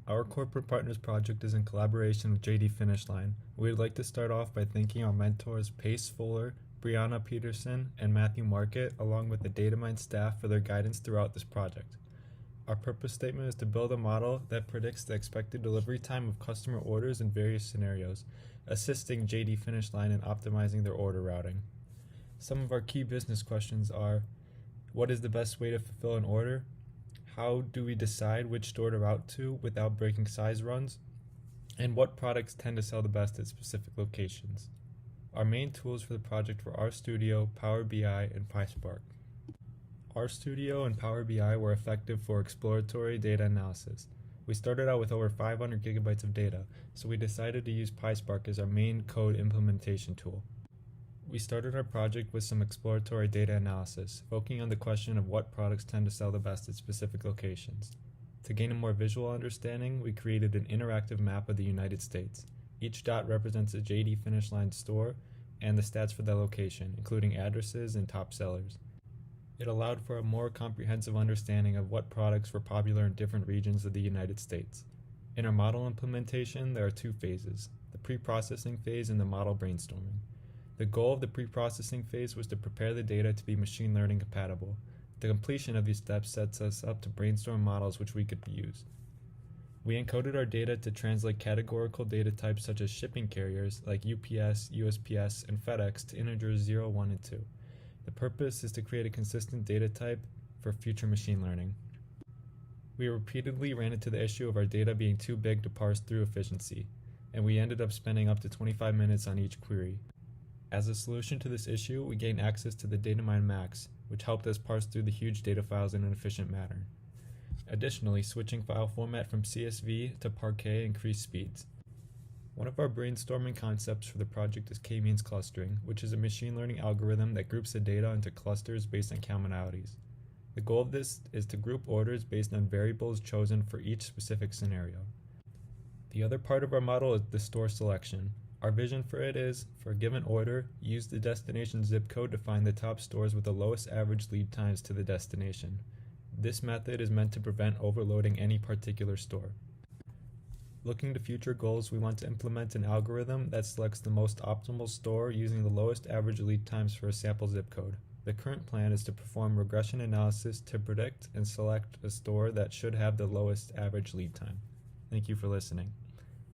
Our corporate partners project is in collaboration with JD Finish Line. We would like to start off by thanking our mentors Pace Fuller, Brianna Peterson, and Matthew Market, along with the DataMind staff for their guidance throughout this project. Our purpose statement is to build a model that predicts the expected delivery time of customer orders in various scenarios, assisting JD Finish Line in optimizing their order routing. Some of our key business questions are: what is the best way to fulfill an order? How do we decide which store to route to without breaking size runs? And what products tend to sell the best at specific locations? Our main tools for the project were RStudio, Power BI, and PySpark. RStudio and Power BI were effective for exploratory data analysis. We started out with over 500 gigabytes of data, so we decided to use PySpark as our main code implementation tool. We started our project with some exploratory data analysis, focusing on the question of what products tend to sell the best at specific locations. To gain a more visual understanding, we created an interactive map of the United States. Each dot represents a JD Finish Line store and the stats for that location, including addresses and top sellers. It allowed for a more comprehensive understanding of what products were popular in different regions of the United States. In our model implementation, there are two phases: the pre-processing phase and the model brainstorming. The goal of the pre-processing phase was to prepare the data to be machine learning compatible. The completion of these steps sets us up to brainstorm models which we could use. We encoded our data to translate categorical data types such as shipping carriers like UPS, USPS, and FedEx to integers 0, 1, and 2. The purpose is to create a consistent data type for future machine learning. We repeatedly ran into the issue of our data being too big to parse through efficiency, and we ended up spending up to 25 minutes on each query. As a solution to this issue, we gained access to the DataMind Max, which helped us parse through the huge data files in an efficient manner. Additionally, switching file format from CSV to Parquet increased speeds. One of our brainstorming concepts for the project is k-means clustering, which is a machine learning algorithm that groups the data into clusters based on commonalities. The goal of this is to group orders based on variables chosen for each specific scenario. The other part of our model is the store selection. Our vision for it is, for a given order, use the destination zip code to find the top stores with the lowest average lead times to the destination. This method is meant to prevent overloading any particular store. Looking to future goals, we want to implement an algorithm that selects the most optimal store using the lowest average lead times for a sample zip code. The current plan is to perform regression analysis to predict and select a store that should have the lowest average lead time. Thank you for listening.